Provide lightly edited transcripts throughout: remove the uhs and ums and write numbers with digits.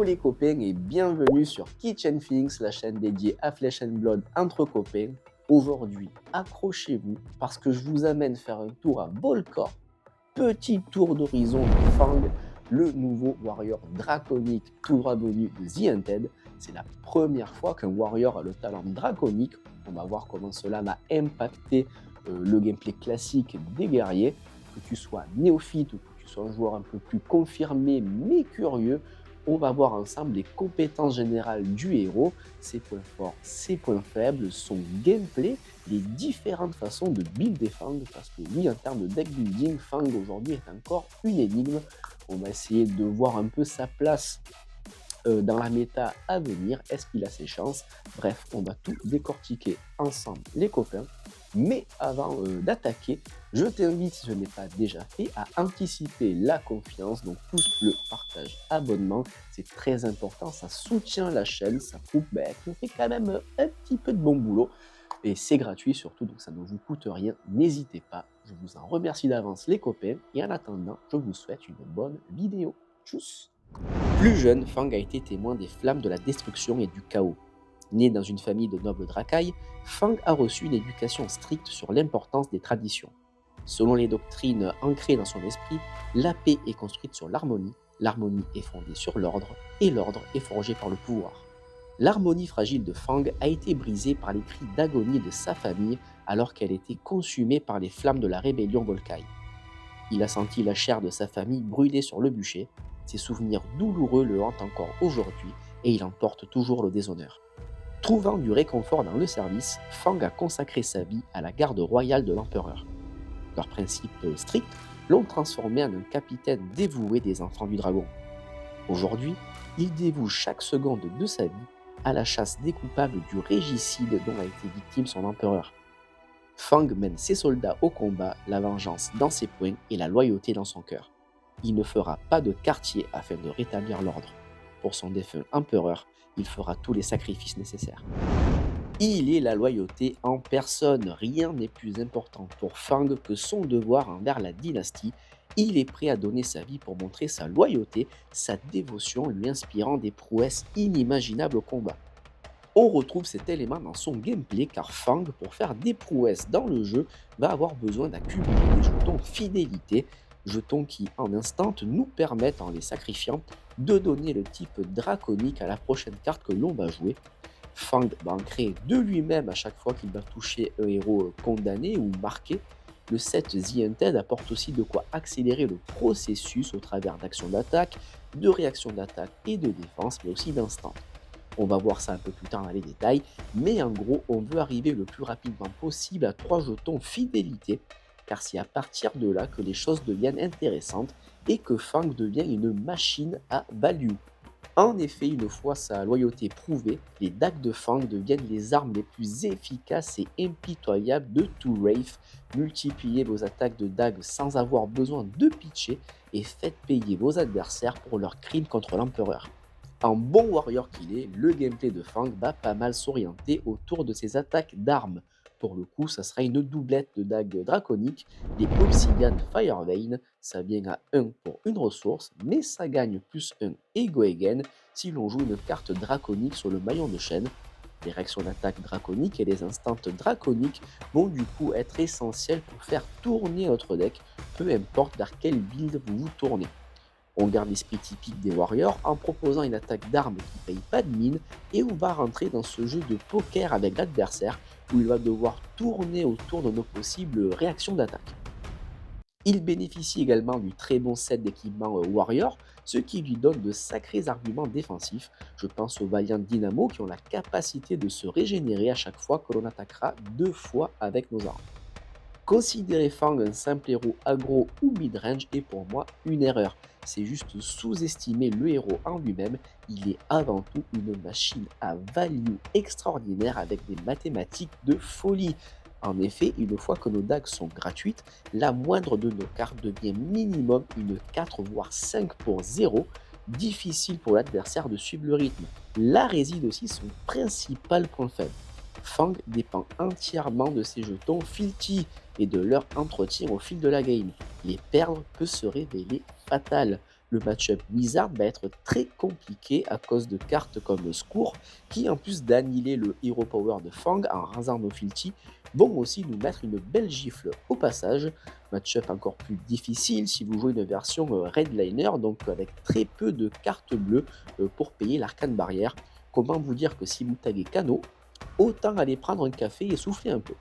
les copains et bienvenue sur Kitchen Things, la chaîne dédiée à Flesh and Blood entre copains. Aujourd'hui, accrochez-vous parce que je vous amène faire un tour à Volcor, petit tour d'horizon de Fang, le nouveau warrior draconique tout droit venu de The Hunted. C'est la première fois qu'un warrior a le talent draconique. On va voir comment cela va impacter le gameplay classique des guerriers. Que tu sois néophyte ou que tu sois un joueur un peu plus confirmé mais curieux, on va voir ensemble les compétences générales du héros, ses points forts, ses points faibles, son gameplay, les différentes façons de builder Fang, parce que oui, en termes de deck building, Fang aujourd'hui est encore une énigme. On va essayer de voir un peu sa place dans la méta à venir. Est-ce qu'il a ses chances? Bref, on va tout décortiquer ensemble les copains. Mais avant d'attaquer, je t'invite, si ce n'est pas déjà fait, à anticiper la confiance. Donc pouce bleu, partage, abonnement, c'est très important, ça soutient la chaîne, ça prouve qu'on fait quand même un petit peu de bon boulot. Et c'est gratuit surtout, donc ça ne vous coûte rien, n'hésitez pas. Je vous en remercie d'avance les copains, et en attendant, je vous souhaite une bonne vidéo. Tchuss! Plus jeune, Fang a été témoin des flammes de la destruction et du chaos. Né dans une famille de nobles dracailles, Fang a reçu une éducation stricte sur l'importance des traditions. Selon les doctrines ancrées dans son esprit, la paix est construite sur l'harmonie est fondée sur l'ordre, et l'ordre est forgé par le pouvoir. L'harmonie fragile de Fang a été brisée par les cris d'agonie de sa famille alors qu'elle était consumée par les flammes de la rébellion Volcaï. Il a senti la chair de sa famille brûler sur le bûcher, ses souvenirs douloureux le hantent encore aujourd'hui et il en porte toujours le déshonneur. Trouvant du réconfort dans le service, Fang a consacré sa vie à la garde royale de l'empereur. Leurs principes stricts l'ont transformé en un capitaine dévoué des enfants du dragon. Aujourd'hui, il dévoue chaque seconde de sa vie à la chasse des coupables du régicide dont a été victime son empereur. Fang mène ses soldats au combat, la vengeance dans ses poings et la loyauté dans son cœur. Il ne fera pas de quartier afin de rétablir l'ordre. Pour son défunt empereur, il fera tous les sacrifices nécessaires. Il est la loyauté en personne. Rien n'est plus important pour Fang que son devoir envers la dynastie. Il est prêt à donner sa vie pour montrer sa loyauté, sa dévotion lui inspirant des prouesses inimaginables au combat. On retrouve cet élément dans son gameplay car Fang, pour faire des prouesses dans le jeu, va avoir besoin d'accumuler des jetons fidélité, jetons qui en instant nous permettent, en les sacrifiant, de donner le type draconique à la prochaine carte que l'on va jouer. Fang va en créer de lui-même à chaque fois qu'il va toucher un héros condamné ou marqué. Le set The Hunted apporte aussi de quoi accélérer le processus au travers d'actions d'attaque, de réactions d'attaque et de défense, mais aussi d'instant. On va voir ça un peu plus tard dans les détails, mais en gros, on veut arriver le plus rapidement possible à 3 jetons fidélité, car c'est à partir de là que les choses deviennent intéressantes et que Fang devient une machine à value. En effet, une fois sa loyauté prouvée, les dagues de Fang deviennent les armes les plus efficaces et impitoyables de tout Wraith. Multipliez vos attaques de dagues sans avoir besoin de pitcher et faites payer vos adversaires pour leurs crimes contre l'empereur. En bon warrior qu'il est, le gameplay de Fang va pas mal s'orienter autour de ses attaques d'armes. Pour le coup, ça sera une doublette de dagues draconiques, les Obsidian Firevein, ça vient à 1 pour une ressource, mais ça gagne plus 1 et go again si l'on joue une carte draconique sur le maillon de chaîne. Les réactions d'attaque draconiques et les instants draconiques vont du coup être essentiels pour faire tourner votre deck, peu importe vers quel build vous vous tournez. On garde l'esprit typique des warriors en proposant une attaque d'armes qui paye pas de mine et on va rentrer dans ce jeu de poker avec l'adversaire où il va devoir tourner autour de nos possibles réactions d'attaque. Il bénéficie également du très bon set d'équipements Warrior, ce qui lui donne de sacrés arguments défensifs. Je pense aux Valiant Dynamo qui ont la capacité de se régénérer à chaque fois que l'on attaquera 2 fois avec nos armes. Considérer Fang un simple héros aggro ou mid-range est pour moi une erreur. C'est juste sous-estimer le héros en lui-même, il est avant tout une machine à value extraordinaire avec des mathématiques de folie. En effet, une fois que nos dagues sont gratuites, la moindre de nos cartes devient minimum une 4 voire 5 pour 0, difficile pour l'adversaire de suivre le rythme. Là réside aussi son principal point faible. Fang dépend entièrement de ses jetons Filthy et de leur entretien au fil de la game. Les perdre peut se révéler fatal. Le match-up Wizard va être très compliqué à cause de cartes comme Scour, qui en plus d'annihiler le Hero Power de Fang en rasant nos Filti, vont aussi nous mettre une belle gifle au passage. Match-up encore plus difficile si vous jouez une version Redliner, donc avec très peu de cartes bleues pour payer l'arcane barrière. Comment vous dire que si vous taguez Kano, autant aller prendre un café et souffler un peu.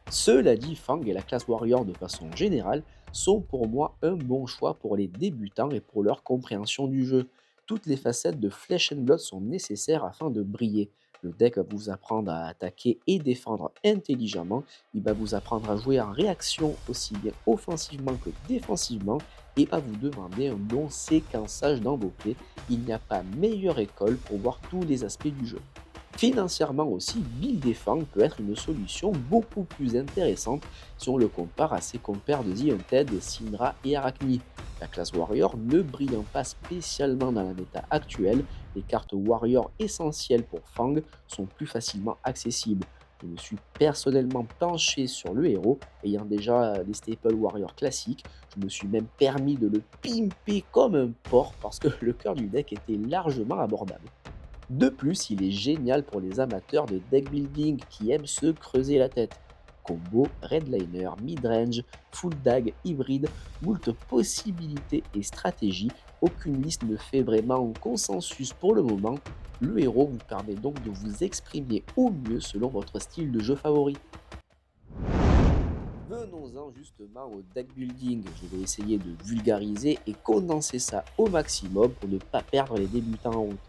Cela dit, Fang et la classe Warrior de façon générale sont pour moi un bon choix pour les débutants et pour leur compréhension du jeu. Toutes les facettes de Flesh and Blood sont nécessaires afin de briller. Le deck va vous apprendre à attaquer et défendre intelligemment. Il va vous apprendre à jouer en réaction aussi bien offensivement que défensivement et va vous demander un bon séquençage dans vos plays. Il n'y a pas meilleure école pour voir tous les aspects du jeu. Financièrement aussi, Build Fang peut être une solution beaucoup plus intéressante si on le compare à ses compères de The Undead, Syndra et Arachni. La classe Warrior ne brillant pas spécialement dans la méta actuelle, les cartes Warrior essentielles pour Fang sont plus facilement accessibles. Je me suis personnellement penché sur le héros, ayant déjà les Staple Warrior classiques. Je me suis même permis de le pimper comme un porc parce que le cœur du deck était largement abordable. De plus, il est génial pour les amateurs de deck building qui aiment se creuser la tête. Combo, redliner, midrange, full dag, hybride, moult possibilités et stratégies, aucune liste ne fait vraiment consensus pour le moment. Le héros vous permet donc de vous exprimer au mieux selon votre style de jeu favori. Venons-en justement au deck building. Je vais essayer de vulgariser et condenser ça au maximum pour ne pas perdre les débutants en route.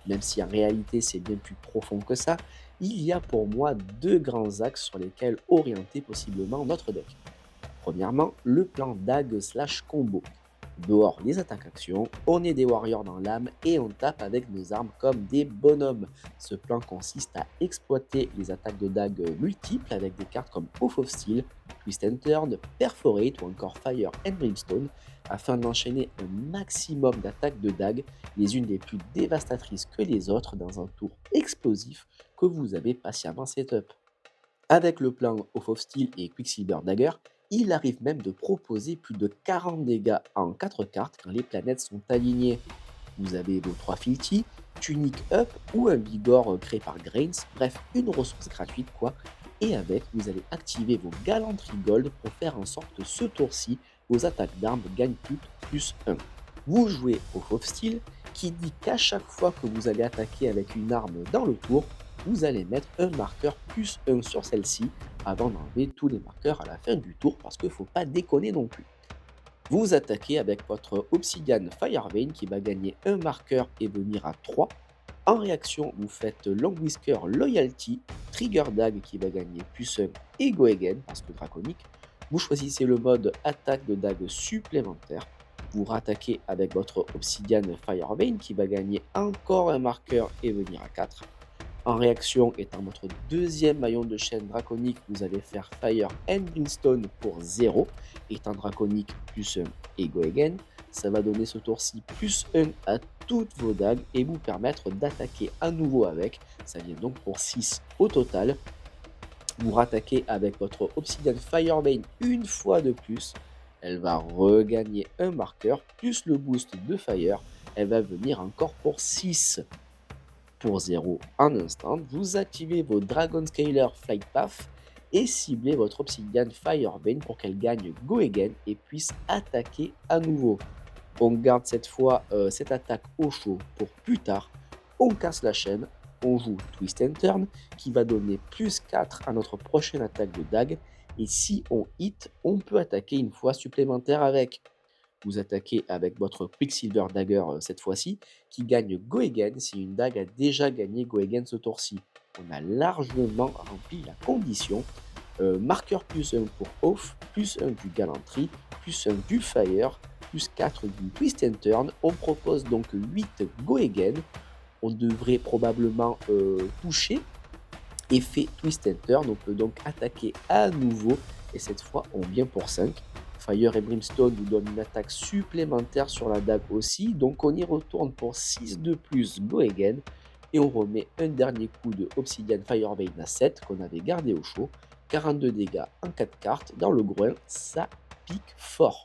Même si en réalité c'est bien plus profond que ça, il y a pour moi deux grands axes sur lesquels orienter possiblement notre deck. Premièrement, le plan dag/combo. Dehors les attaques actions, on est des warriors dans l'âme et on tape avec nos armes comme des bonhommes. Ce plan consiste à exploiter les attaques de dag multiples avec des cartes comme Oath of Steel, Twist and Turn, Perforate ou encore Fire and Brimstone afin d'enchaîner un maximum d'attaques de dag, les unes des plus dévastatrices que les autres dans un tour explosif que vous avez patiemment setup. Avec le plan Oath of Steel et Quicksilver Dagger, il arrive même de proposer plus de 40 dégâts en 4 cartes quand les planètes sont alignées. Vous avez vos 3 Filti, Tunic Up ou un Vigor créé par Grains, bref, une ressource gratuite quoi. Et avec, vous allez activer vos galanteries gold pour faire en sorte que ce tour-ci, vos attaques d'armes gagnent toutes plus 1. Vous jouez au Oath of Steel qui dit qu'à chaque fois que vous allez attaquer avec une arme dans le tour, vous allez mettre un marqueur plus 1 sur celle-ci avant d'enlever tous les marqueurs à la fin du tour parce qu'il ne faut pas déconner non plus. Vous attaquez avec votre Obsidian Firevein qui va gagner un marqueur et venir à 3. En réaction, vous faites Long Whisker Loyalty, Trigger Dag qui va gagner plus 1 et Go Again parce que draconique. Vous choisissez le mode attaque de dague supplémentaire. Vous rattaquez avec votre Obsidian Firevein qui va gagner encore un marqueur et venir à 4. En réaction, étant votre deuxième maillon de chaîne draconique, vous allez faire Fire and Brimstone pour 0, étant draconique plus 1 et Go Again. Ça va donner ce tour-ci plus 1 à toutes vos dagues et vous permettre d'attaquer à nouveau avec. Ça vient donc pour 6 au total. Vous rattaquez avec votre Obsidian Firevein une fois de plus. Elle va regagner un marqueur plus le boost de Fire. Elle va venir encore pour 6 pour 0 en instant. Vous activez vos Dragon Scaler Flight Path et ciblez votre Obsidian Firevein pour qu'elle gagne Go Again et puisse attaquer à nouveau. On garde cette fois cette attaque au chaud pour plus tard. On casse la chaîne, on joue Twist and Turn qui va donner plus 4 à notre prochaine attaque de dague. Et si on hit, on peut attaquer une fois supplémentaire avec. Vous attaquez avec votre Quicksilver Dagger cette fois-ci, qui gagne Go Again si une dague a déjà gagné Go Again ce tour-ci. On a largement rempli la condition. Marqueur plus 1 pour Oath, plus 1 du Gallantry, plus 1 du Fire, plus 4 du Twist and Turn. On propose donc 8 Go Again. On devrait probablement toucher. Effet Twist and Turn, on peut donc attaquer à nouveau et cette fois on vient pour 5. Fire et Brimstone nous donne une attaque supplémentaire sur la dague aussi, donc on y retourne pour 6 de plus Go Again et on remet un dernier coup de Obsidian Firevein à 7 qu'on avait gardé au chaud. 42 dégâts en 4 cartes dans le groin, ça pique fort.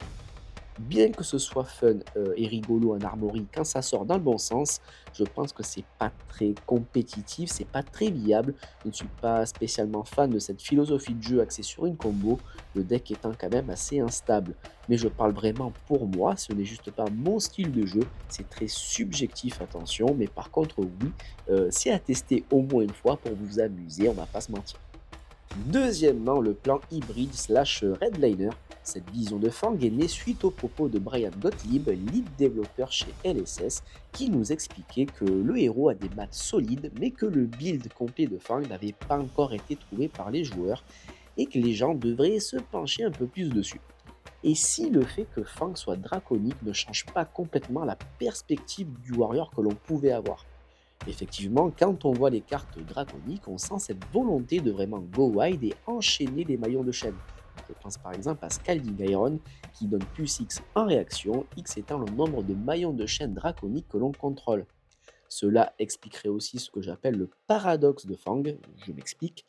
Bien que ce soit fun et rigolo en armory quand ça sort dans le bon sens, je pense que c'est pas très compétitif, c'est pas très viable. Je ne suis pas spécialement fan de cette philosophie de jeu axée sur une combo, le deck étant quand même assez instable. Mais je parle vraiment pour moi, ce n'est juste pas mon style de jeu, c'est très subjectif, attention, mais par contre, oui, c'est à tester au moins une fois pour vous amuser, on va pas se mentir. Deuxièmement, le plan hybride slash redliner. Cette vision de Fang est née suite aux propos de Brian Gottlieb, lead développeur chez LSS, qui nous expliquait que le héros a des maths solides, mais que le build complet de Fang n'avait pas encore été trouvé par les joueurs et que les gens devraient se pencher un peu plus dessus. Et si le fait que Fang soit draconique ne change pas complètement la perspective du warrior que l'on pouvait avoir? Effectivement, quand on voit les cartes draconiques, on sent cette volonté de vraiment go wide et enchaîner les maillons de chaîne. Je pense par exemple à Scalding Iron qui donne plus X en réaction, X étant le nombre de maillons de chaîne draconiques que l'on contrôle. Cela expliquerait aussi ce que j'appelle le paradoxe de Fang. Je m'explique.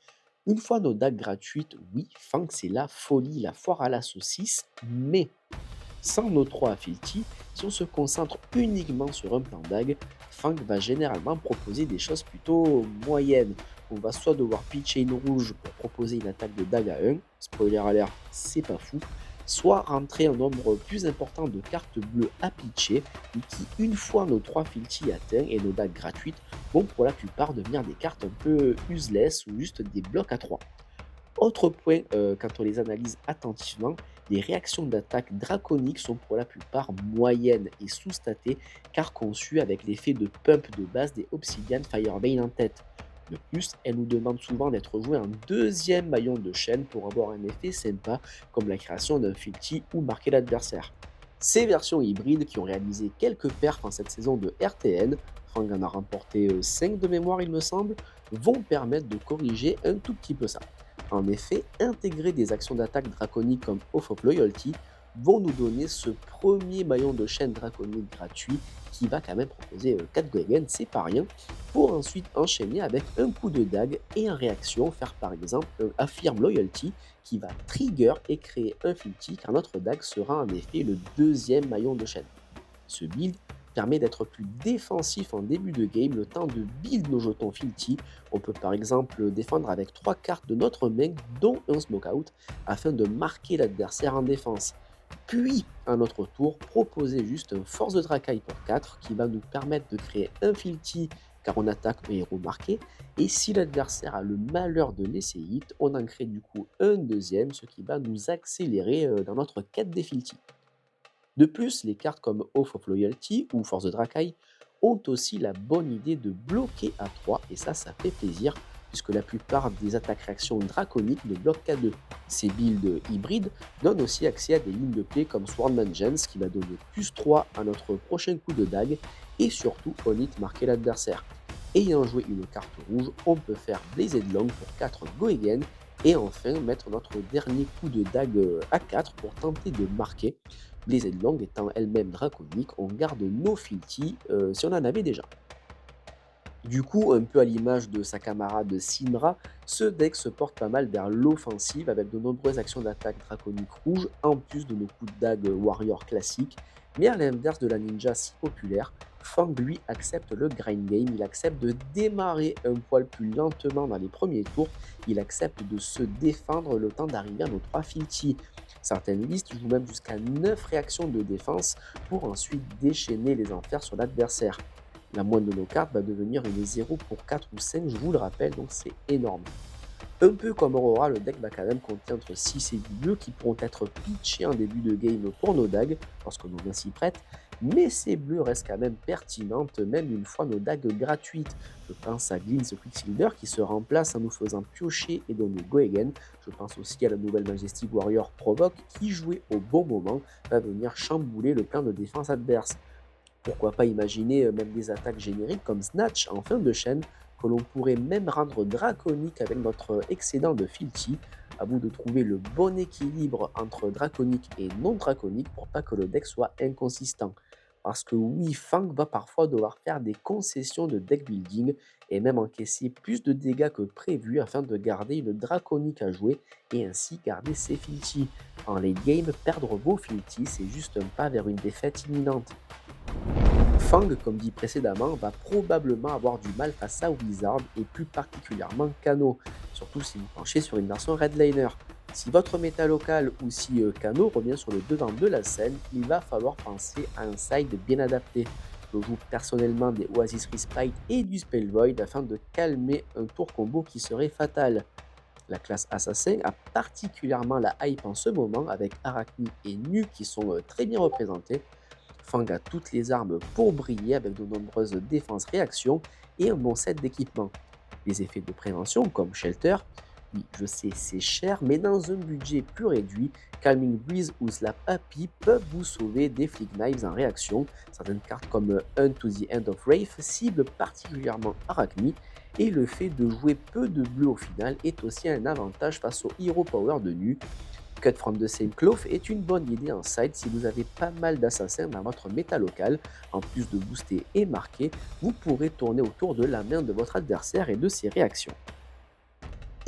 Une fois nos dagues gratuites, oui, Fang c'est la folie, la foire à la saucisse, mais sans nos 3 affinités, si on se concentre uniquement sur un plan d'ag, Fang va généralement proposer des choses plutôt moyennes. On va soit devoir pitcher une rouge pour proposer une attaque de dague à 1, spoiler alert, c'est pas fou, soit rentrer un nombre plus important de cartes bleues à pitcher, et qui, une fois nos 3 filtis atteints et nos dagues gratuites, vont pour la plupart devenir des cartes un peu useless ou juste des blocs à 3. Autre point, quand on les analyse attentivement, les réactions d'attaque draconiques sont pour la plupart moyennes et sous-statées car conçues avec l'effet de pump de base des Obsidian Firebane en tête. De plus, elles nous demandent souvent d'être jouées en deuxième maillon de chaîne pour avoir un effet sympa comme la création d'un filti ou marquer l'adversaire. Ces versions hybrides qui ont réalisé quelques perfs en cette saison de RTN, Fang en a remporté 5 de mémoire il me semble, vont permettre de corriger un tout petit peu ça. En effet, intégrer des actions d'attaque draconiques comme Oath of Loyalty vont nous donner ce premier maillon de chaîne draconique gratuit qui va quand même proposer 4 Goegen, c'est pas rien, pour ensuite enchaîner avec un coup de dague et en réaction faire par exemple un Affirm Loyalty qui va trigger et créer un filti car notre dague sera en effet le deuxième maillon de chaîne. Ce build permet d'être plus défensif en début de game, le temps de build nos jetons Filti. On peut par exemple défendre avec 3 cartes de notre main, dont un Smokeout, afin de marquer l'adversaire en défense. Puis, à notre tour, proposer juste un Force de Dracaille pour 4 qui va nous permettre de créer un Filti car on attaque un héros marqué, et si l'adversaire a le malheur de laisser hit, on en crée du coup un deuxième, ce qui va nous accélérer dans notre quête des Filti. De plus, les cartes comme Oath of Loyalty ou Force de Dracaille ont aussi la bonne idée de bloquer à 3 et ça fait plaisir puisque la plupart des attaques réactions draconiques ne bloquent qu'à 2. Ces builds hybrides donnent aussi accès à des lignes de play comme Swordman Gens qui va donner plus 3 à notre prochain coup de dague et surtout on hit marquer l'adversaire. Ayant joué une carte rouge, on peut faire Blazed Long pour 4 Goegen et enfin mettre notre dernier coup de dague à 4 pour tenter de marquer. Blazed Long étant elle-même draconique, on garde nos filtis si on en avait déjà. Du coup, un peu à l'image de sa camarade Syndra, ce deck se porte pas mal vers l'offensive avec de nombreuses actions d'attaque draconique rouge en plus de nos coups de dague warrior classiques. Mais à l'inverse de la ninja si populaire, Fang lui accepte le grind game, il accepte de démarrer un poil plus lentement dans les premiers tours, il accepte de se défendre le temps d'arriver à nos 3 filtis. Certaines listes jouent même jusqu'à 9 réactions de défense pour ensuite déchaîner les enfers sur l'adversaire. La moindre de nos cartes va devenir une 0 pour 4 ou 5, je vous le rappelle, donc c'est énorme. Un peu comme Aurora, le deck va quand même compter entre 6 et 8 bleus qui pourront être pitchés en début de game pour nos dagues, lorsque nos mains s'y prêtent, mais ces bleus restent quand même pertinentes même une fois nos dagues gratuites. Je pense à Glyn's Quicksilver qui se remplace en nous faisant piocher et donner Go Again. Je pense aussi à la nouvelle Majestic Warrior Provoke qui, jouée au bon moment, va venir chambouler le plan de défense adverse. Pourquoi pas imaginer même des attaques génériques comme Snatch en fin de chaîne que l'on pourrait même rendre draconique avec notre excédent de Filti. À vous de trouver le bon équilibre entre draconique et non draconique pour pas que le deck soit inconsistant. parce que oui, Fang va parfois devoir faire des concessions de deck building et même encaisser plus de dégâts que prévu afin de garder une draconique à jouer et ainsi garder ses filtis. En late game, perdre vos filtis, c'est juste un pas vers une défaite imminente. Fang, comme dit précédemment, va probablement avoir du mal face à Wizard et plus particulièrement Kano, surtout si vous penchez sur une version Redliner. Si votre méta local ou si Kano revient sur le devant de la scène, il va falloir penser à un side bien adapté. Je joue personnellement des Oasis Respite et du Spell Void afin de calmer un tour combo qui serait fatal. La classe Assassin a particulièrement la hype en ce moment avec Arachni et Nu qui sont très bien représentés. Fang a toutes les armes pour briller avec de nombreuses défenses-réactions et un bon set d'équipement. Les effets de prévention comme Shelter, oui je sais c'est cher mais dans un budget plus réduit, Calming Breeze ou Slap Happy peuvent vous sauver des Flick Knives en réaction. Certaines cartes comme Hunt to the End of Wraith ciblent particulièrement Arachni et le fait de jouer peu de bleu au final est aussi un avantage face au Hero Power de Nu. Cut from the same cloth est une bonne idée en side si vous avez pas mal d'assassins dans votre méta local. En plus de booster et marquer, vous pourrez tourner autour de la main de votre adversaire et de ses réactions.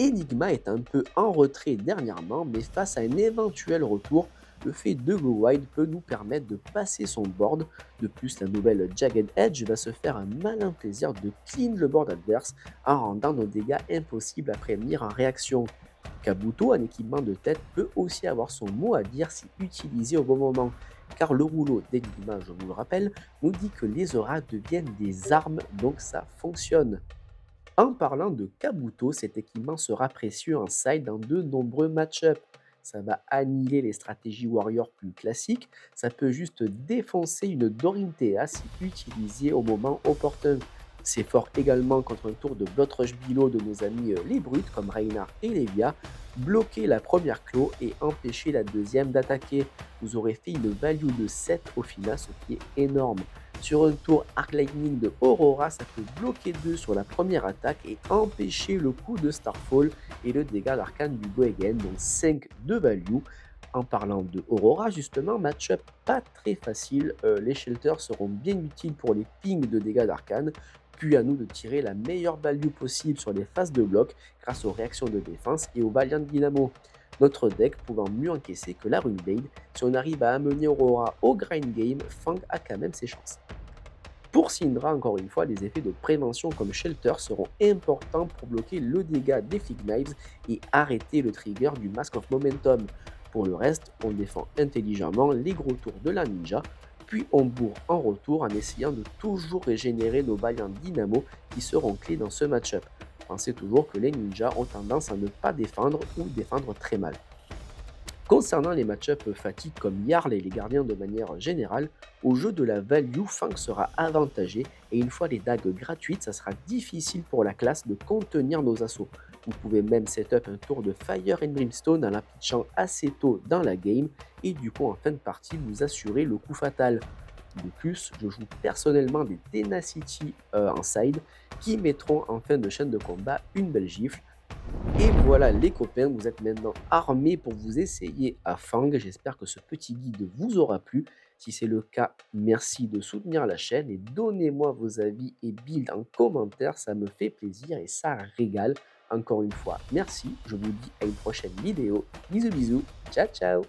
Enigma est un peu en retrait dernièrement, mais face à un éventuel retour, le fait de go wide peut nous permettre de passer son board. De plus, la nouvelle Jagged Edge va se faire un malin plaisir de clean le board adverse en rendant nos dégâts impossibles à prévenir en réaction. Kabuto, un équipement de tête, peut aussi avoir son mot à dire si utilisé au bon moment, car le rouleau d'Enigma, je vous le rappelle, nous dit que les auras deviennent des armes, donc ça fonctionne. En parlant de Kabuto, cet équipement sera précieux en side dans de nombreux match-ups. Ça va annihiler les stratégies warrior plus classiques, ça peut juste défoncer une Dorinthea si utilisé au moment opportun. C'est fort également contre un tour de Bloodrush Below de nos amis les brutes comme Reinhardt et Levia, bloquer la première claw et empêcher la deuxième d'attaquer. Vous aurez fait une value de 7 au final, ce qui est énorme. Sur un tour Arc Lightning de Aurora, ça peut bloquer 2 sur la première attaque et empêcher le coup de Starfall et le dégât d'arcane du Go Again, donc 5 de value. En parlant de Aurora, justement, match-up pas très facile. Les shelters seront bien utiles pour les pings de dégâts d'arcane, puis à nous de tirer la meilleure value possible sur les phases de bloc grâce aux réactions de défense et aux Valiant Dynamo. Notre deck pouvant mieux encaisser que la Runeblade, si on arrive à amener Aurora au grind game, Fang a quand même ses chances. Pour Syndra, encore une fois, les effets de prévention comme Shelter seront importants pour bloquer le dégât des Fig Knives et arrêter le trigger du Mask of Momentum. Pour le reste, on défend intelligemment les gros tours de la ninja, puis on bourre en retour en essayant de toujours régénérer nos Valiant Dynamo qui seront clés dans ce match-up. Pensez toujours que les ninjas ont tendance à ne pas défendre ou défendre très mal. Concernant les match-ups fatigue comme Jarl et les gardiens de manière générale, au jeu de la value, Fang sera avantagé et une fois les dagues gratuites, ça sera difficile pour la classe de contenir nos assauts. Vous pouvez même setup un tour de Fire and Brimstone en la pitchant assez tôt dans la game et du coup en fin de partie vous assurer le coup fatal. De plus, je joue personnellement des Tenacity en side qui mettront en fin de chaîne de combat une belle gifle. Et voilà les copains, vous êtes maintenant armés pour vous essayer à Fang. J'espère que ce petit guide vous aura plu. Si c'est le cas, merci de soutenir la chaîne et donnez-moi vos avis et builds en commentaire, ça me fait plaisir et ça régale. Encore une fois, merci, je vous dis à une prochaine vidéo. Bisous bisous, ciao ciao.